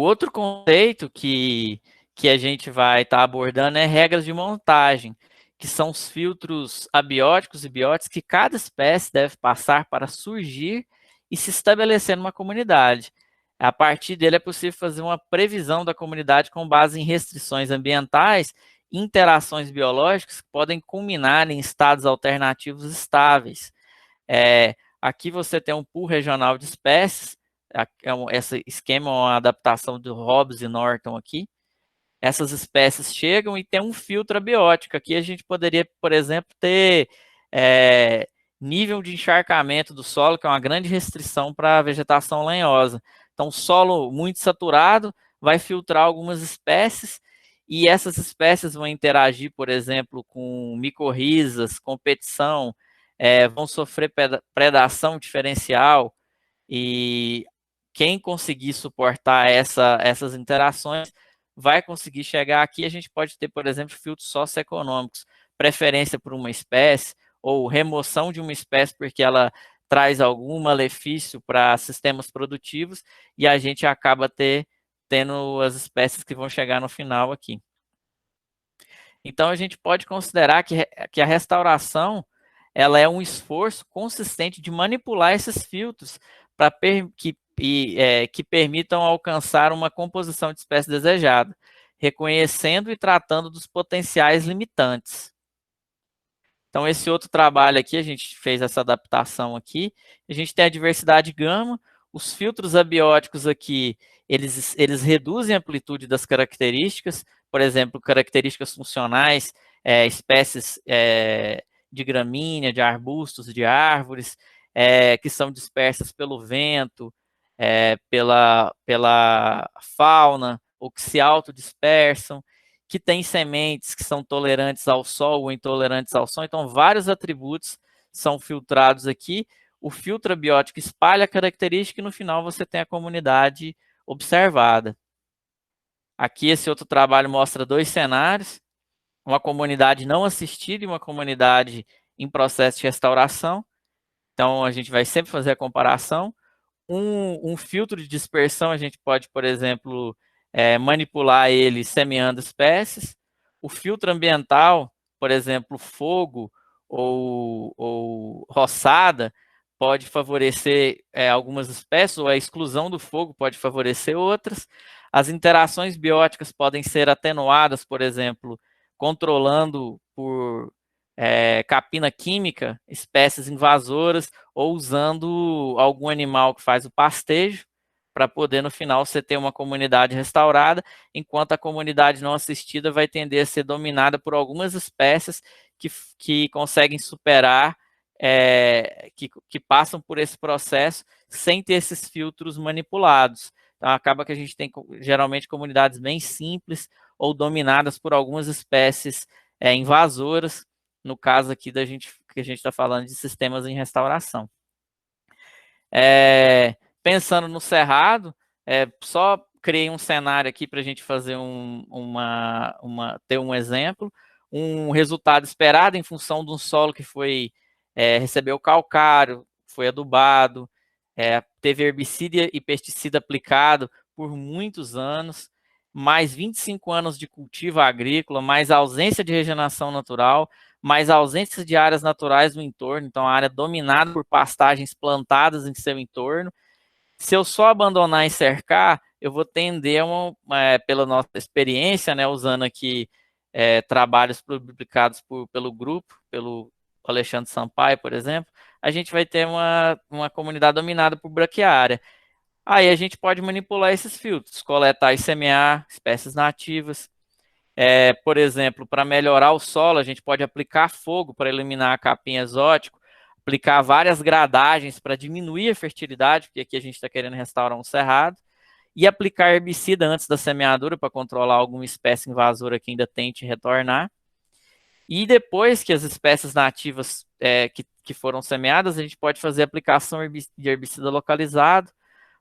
outro conceito que a gente vai estar abordando é regras de montagem, que são os filtros abióticos e bióticos que cada espécie deve passar para surgir e se estabelecer numa comunidade. A partir dele é possível fazer uma previsão da comunidade com base em restrições ambientais e interações biológicas que podem culminar em estados alternativos estáveis. Aqui você tem um pool regional de espécies, esse esquema é uma adaptação do Hobbes e Norton aqui. Essas espécies chegam e tem um filtro abiótico. Aqui a gente poderia, por exemplo, ter nível de encharcamento do solo, que é uma grande restrição para a vegetação lenhosa. Então, solo muito saturado vai filtrar algumas espécies e essas espécies vão interagir, por exemplo, com micorrizas, competição, vão sofrer predação diferencial e quem conseguir suportar essas interações vai conseguir chegar aqui. A gente pode ter, por exemplo, filtros socioeconômicos, preferência por uma espécie ou remoção de uma espécie porque ela traz algum malefício para sistemas produtivos e a gente acaba tendo as espécies que vão chegar no final aqui. Então, a gente pode considerar que a restauração ela é um esforço consistente de manipular esses filtros para que permitam alcançar uma composição de espécie desejada, reconhecendo e tratando dos potenciais limitantes. Então, esse outro trabalho aqui, a gente fez essa adaptação aqui, a gente tem a diversidade gama, os filtros abióticos aqui, eles reduzem a amplitude das características, por exemplo, características funcionais, espécies de gramínea, de arbustos, de árvores, que são dispersas pelo vento, pela fauna, ou que se autodispersam, que têm sementes que são tolerantes ao sol ou intolerantes ao sol. Então, vários atributos são filtrados aqui. O filtro abiótico espalha a característica e no final você tem a comunidade observada. Aqui esse outro trabalho mostra dois cenários, uma comunidade não assistida e uma comunidade em processo de restauração. Então, a gente vai sempre fazer a comparação. Um filtro de dispersão, a gente pode, por exemplo, manipular ele semeando espécies. O filtro ambiental, por exemplo, fogo ou roçada, pode favorecer algumas espécies, ou a exclusão do fogo pode favorecer outras. As interações bióticas podem ser atenuadas, por exemplo, controlando por capina química, espécies invasoras, ou usando algum animal que faz o pastejo, para poder, no final, você ter uma comunidade restaurada, enquanto a comunidade não assistida vai tender a ser dominada por algumas espécies que conseguem superar, que passam por esse processo sem ter esses filtros manipulados. Então, acaba que a gente tem, geralmente, comunidades bem simples ou dominadas por algumas espécies invasoras, no caso aqui que a gente está falando de sistemas em restauração. Pensando no cerrado, só criei um cenário aqui para a gente fazer ter um exemplo, um resultado esperado em função de um solo que recebeu calcário, foi adubado, teve herbicida e pesticida aplicado por muitos anos, mais 25 anos de cultivo agrícola, mais ausência de regeneração natural, mais ausência de áreas naturais no entorno, então a área dominada por pastagens plantadas em seu entorno. Se eu só abandonar e cercar, eu vou tender, pela nossa experiência, né, usando aqui trabalhos publicados pelo grupo, pelo Alexandre Sampaio, por exemplo, a gente vai ter uma comunidade dominada por braquiária. Aí a gente pode manipular esses filtros, coletar e semear espécies nativas. Por exemplo, para melhorar o solo, a gente pode aplicar fogo para eliminar a capim exótico, aplicar várias gradagens para diminuir a fertilidade, porque aqui a gente está querendo restaurar um cerrado, e aplicar herbicida antes da semeadura para controlar alguma espécie invasora que ainda tente retornar. E depois que as espécies nativas que foram semeadas, a gente pode fazer aplicação de herbicida localizado,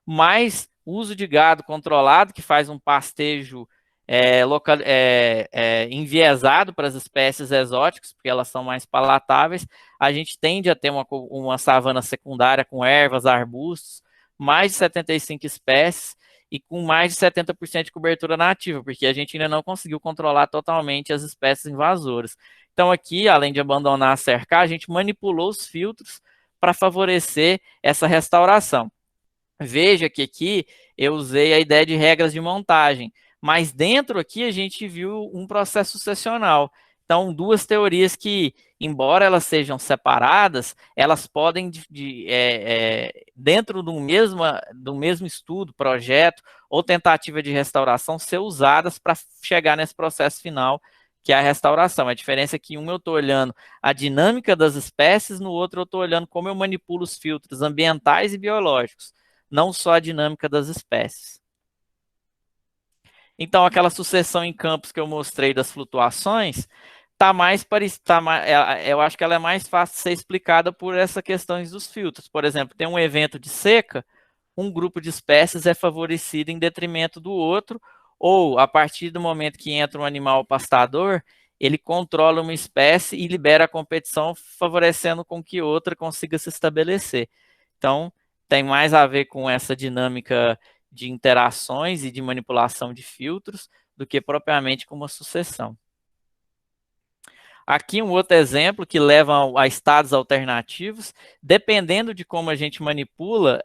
mais uso de gado controlado, que faz um pastejo enviesado para as espécies exóticas, porque elas são mais palatáveis. A gente tende a ter uma savana secundária com ervas, arbustos, mais de 75 espécies, e com mais de 70% de cobertura nativa, porque a gente ainda não conseguiu controlar totalmente as espécies invasoras. Então aqui, além de abandonar a cercar, a gente manipulou os filtros para favorecer essa restauração. Veja que aqui eu usei a ideia de regras de montagem, mas dentro aqui a gente viu um processo sucessional. Então, duas teorias que, embora elas sejam separadas, elas podem, dentro do mesmo estudo, projeto ou tentativa de restauração, ser usadas para chegar nesse processo final, que é a restauração. A diferença é que um eu estou olhando a dinâmica das espécies, no outro eu estou olhando como eu manipulo os filtros ambientais e biológicos, não só a dinâmica das espécies. Então, aquela sucessão em campos que eu mostrei das flutuações, eu acho que ela é mais fácil de ser explicada por essas questões dos filtros. Por exemplo, tem um evento de seca, um grupo de espécies é favorecido em detrimento do outro, ou a partir do momento que entra um animal pastador, ele controla uma espécie e libera a competição, favorecendo com que outra consiga se estabelecer. Então, tem mais a ver com essa dinâmica de interações e de manipulação de filtros do que propriamente com uma sucessão. Aqui um outro exemplo que leva a estados alternativos. Dependendo de como a gente manipula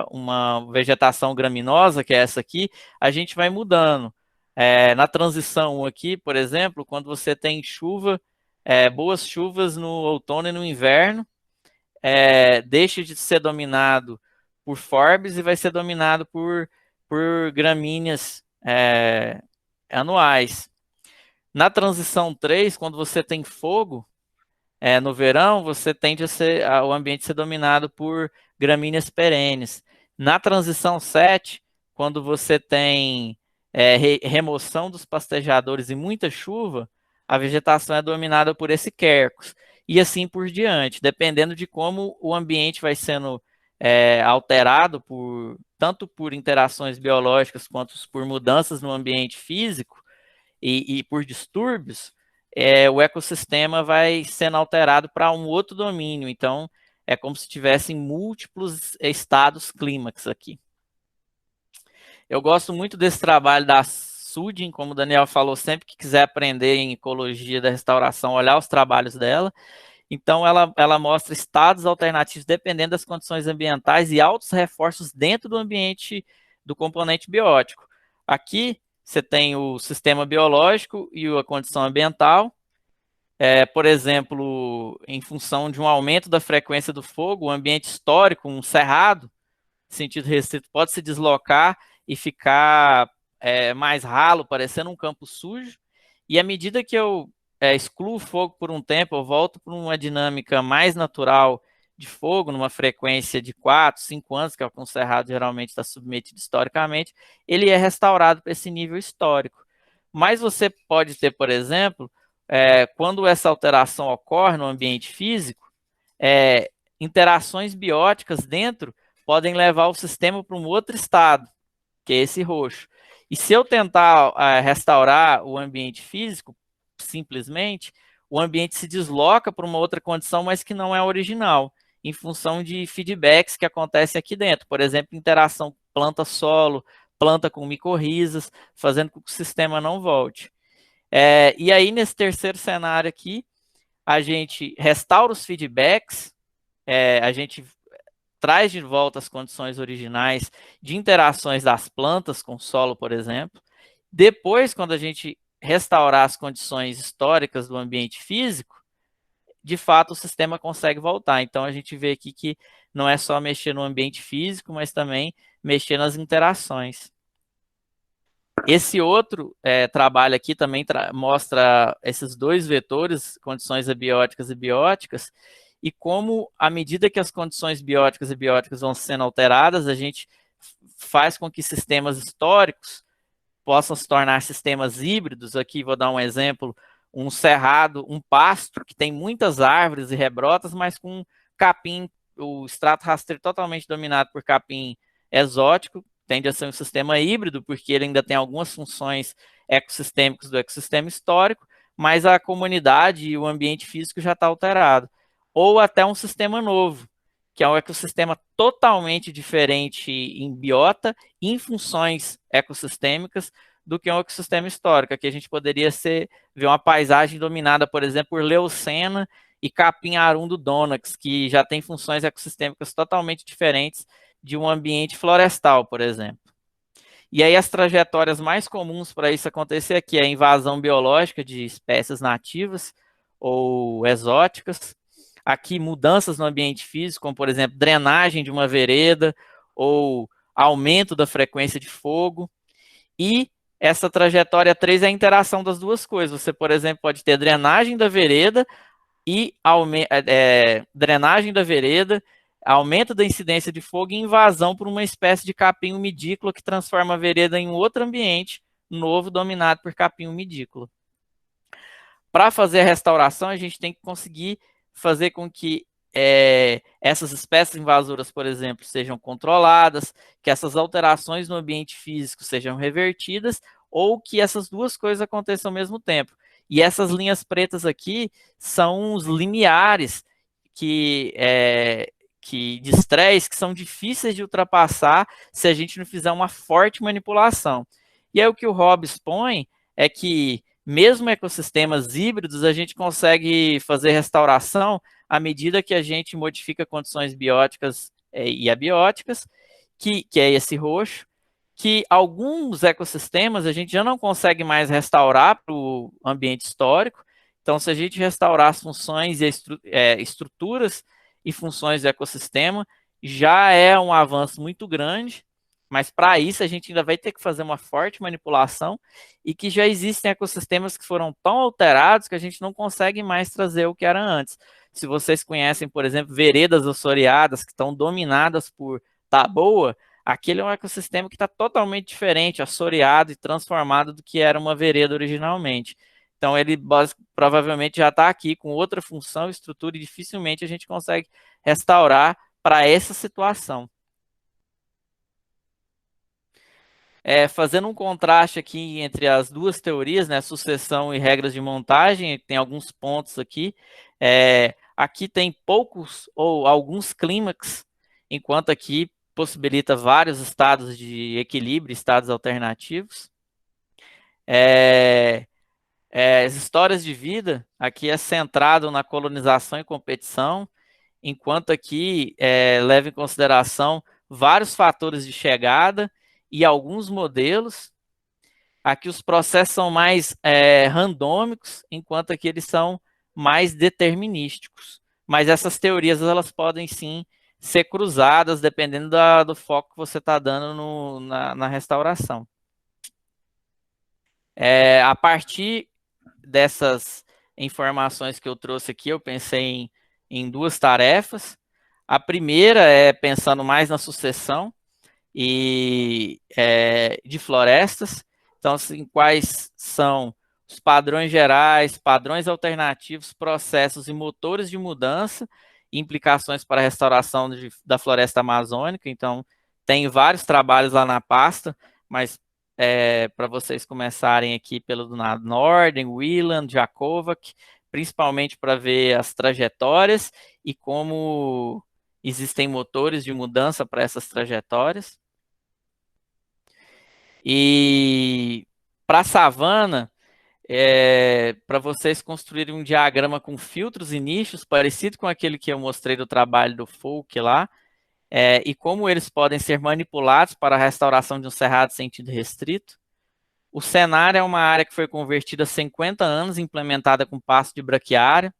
uma vegetação graminosa, que é essa aqui, a gente vai mudando. Na transição aqui, por exemplo, quando você tem chuva, boas chuvas no outono e no inverno, deixa de ser dominado por forbes e vai ser dominado por gramíneas anuais. Na transição 3, quando você tem fogo, no verão, você tende o ambiente ser dominado por gramíneas perenes. Na transição 7, quando você tem remoção dos pastejadores e muita chuva, a vegetação é dominada por esse quercus. E assim por diante, dependendo de como o ambiente vai sendo alterado tanto por interações biológicas quanto por mudanças no ambiente físico, e por distúrbios, o ecossistema vai sendo alterado para um outro domínio. Então, é como se tivessem múltiplos estados clímax aqui. Eu gosto muito desse trabalho da Sudin, como o Daniel falou, sempre que quiser aprender em ecologia da restauração, olhar os trabalhos dela. Então, ela mostra estados alternativos dependendo das condições ambientais e altos reforços dentro do ambiente do componente biótico. Aqui, você tem o sistema biológico e a condição ambiental. Por exemplo, em função de um aumento da frequência do fogo, o ambiente histórico, um cerrado, em sentido restrito, pode se deslocar e ficar mais ralo, parecendo um campo sujo. E à medida que eu excluo o fogo por um tempo, eu volto para uma dinâmica mais natural de fogo, numa frequência de 4, 5 anos, que é o que um cerrado geralmente está submetido historicamente, ele é restaurado para esse nível histórico. Mas você pode ter, por exemplo, quando essa alteração ocorre no ambiente físico, interações bióticas dentro podem levar o sistema para um outro estado, que é esse roxo. E se eu tentar restaurar o ambiente físico, simplesmente, o ambiente se desloca para uma outra condição, mas que não é original, em função de feedbacks que acontecem aqui dentro. Por exemplo, interação planta-solo, planta com micorrizas, fazendo com que o sistema não volte. E aí, nesse terceiro cenário aqui, a gente restaura os feedbacks, a gente traz de volta as condições originais de interações das plantas com o solo, por exemplo. Depois, quando a gente restaurar as condições históricas do ambiente físico, de fato o sistema consegue voltar. Então, a gente vê aqui que não é só mexer no ambiente físico, mas também mexer nas interações. Esse outro trabalho aqui também mostra esses dois vetores, condições abióticas e bióticas, e como, à medida que as condições bióticas e bióticas vão sendo alteradas, a gente faz com que sistemas históricos possam se tornar sistemas híbridos. Aqui vou dar um exemplo, um cerrado, um pasto, que tem muitas árvores e rebrotas, mas com capim, o extrato rasteiro totalmente dominado por capim exótico, tende a ser um sistema híbrido, porque ele ainda tem algumas funções ecossistêmicas do ecossistema histórico, mas a comunidade e o ambiente físico já está alterado. Ou até um sistema novo, que é um ecossistema totalmente diferente em biota e em funções ecossistêmicas do que um ecossistema histórico. Aqui a gente poderia ver uma paisagem dominada, por exemplo, por leucena e capim-arum do Donax, que já tem funções ecossistêmicas totalmente diferentes de um ambiente florestal, por exemplo. E aí as trajetórias mais comuns para isso acontecer aqui é a invasão biológica de espécies nativas ou exóticas. Aqui mudanças no ambiente físico, como por exemplo drenagem de uma vereda ou aumento da frequência de fogo. E essa trajetória 3 é a interação das duas coisas. Você, por exemplo, pode ter drenagem da vereda e drenagem da vereda, aumento da incidência de fogo e invasão por uma espécie de capim umidícola que transforma a vereda em um outro ambiente novo dominado por capim umidícola. Para fazer a restauração, a gente tem que conseguir fazer com que essas espécies invasoras, por exemplo, sejam controladas, que essas alterações no ambiente físico sejam revertidas, ou que essas duas coisas aconteçam ao mesmo tempo. E essas linhas pretas aqui são os limiares de estresse que são difíceis de ultrapassar se a gente não fizer uma forte manipulação. E aí o que o Hobbes põe é que mesmo ecossistemas híbridos, a gente consegue fazer restauração à medida que a gente modifica condições bióticas e abióticas, que é esse roxo, que alguns ecossistemas a gente já não consegue mais restaurar para o ambiente histórico. Então, se a gente restaurar as funções e estruturas e funções do ecossistema, já é um avanço muito grande, mas para isso a gente ainda vai ter que fazer uma forte manipulação e que já existem ecossistemas que foram tão alterados que a gente não consegue mais trazer o que era antes. Se vocês conhecem, por exemplo, veredas assoreadas que estão dominadas por taboa, aquele é um ecossistema que está totalmente diferente, assoreado e transformado do que era uma vereda originalmente. Então ele provavelmente já está aqui com outra função, estrutura, e dificilmente a gente consegue restaurar para essa situação. Fazendo um contraste aqui entre as duas teorias, né, sucessão e regras de montagem, tem alguns pontos aqui. Aqui tem poucos ou alguns clímax, enquanto aqui possibilita vários estados de equilíbrio, estados alternativos. As histórias de vida, aqui é centrado na colonização e competição, enquanto aqui leva em consideração vários fatores de chegada e alguns modelos. Aqui os processos são mais randômicos, enquanto aqui eles são mais determinísticos. Mas essas teorias elas podem sim ser cruzadas, dependendo do foco que você está dando na restauração. A partir dessas informações que eu trouxe aqui, eu pensei em duas tarefas. A primeira é pensando mais na sucessão de florestas. Então, assim, quais são os padrões gerais, padrões alternativos, processos e motores de mudança, implicações para a restauração da floresta amazônica. Então, tem vários trabalhos lá na pasta, mas para vocês começarem aqui pelo do Norden, Wieland, Jakovac, principalmente para ver as trajetórias e como existem motores de mudança para essas trajetórias. E para a savana, para vocês construírem um diagrama com filtros e nichos, parecido com aquele que eu mostrei do trabalho do Folk lá, e como eles podem ser manipulados para a restauração de um cerrado em sentido restrito. O cenário é uma área que foi convertida há 50 anos, implementada com pasto de braquiária,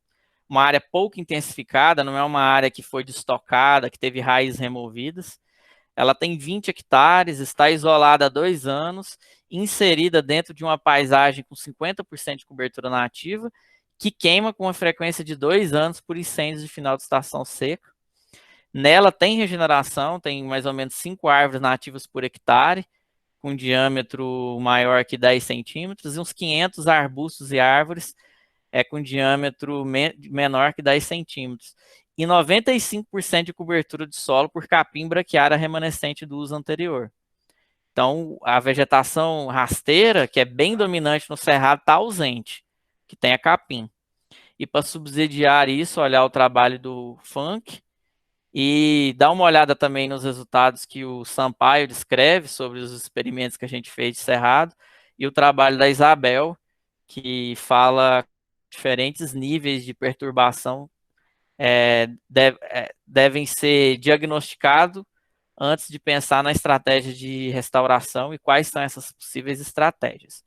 uma área pouco intensificada, não é uma área que foi destocada, que teve raízes removidas. Ela tem 20 hectares, está isolada há 2 anos, inserida dentro de uma paisagem com 50% de cobertura nativa, que queima com uma frequência de 2 anos por incêndios de final de estação seca. Nela tem regeneração, tem mais ou menos 5 árvores nativas por hectare, com diâmetro maior que 10 centímetros, e uns 500 arbustos e árvores com diâmetro menor que 10 centímetros. E 95% de cobertura de solo por capim braquiária remanescente do uso anterior. Então, a vegetação rasteira, que é bem dominante no cerrado, está ausente, que tem a capim. E para subsidiar isso, olhar o trabalho do Funk, e dá uma olhada também nos resultados que o Sampaio descreve sobre os experimentos que a gente fez de Cerrado, e o trabalho da Isabel, que fala diferentes níveis de perturbação devem ser diagnosticados antes de pensar na estratégia de restauração e quais são essas possíveis estratégias.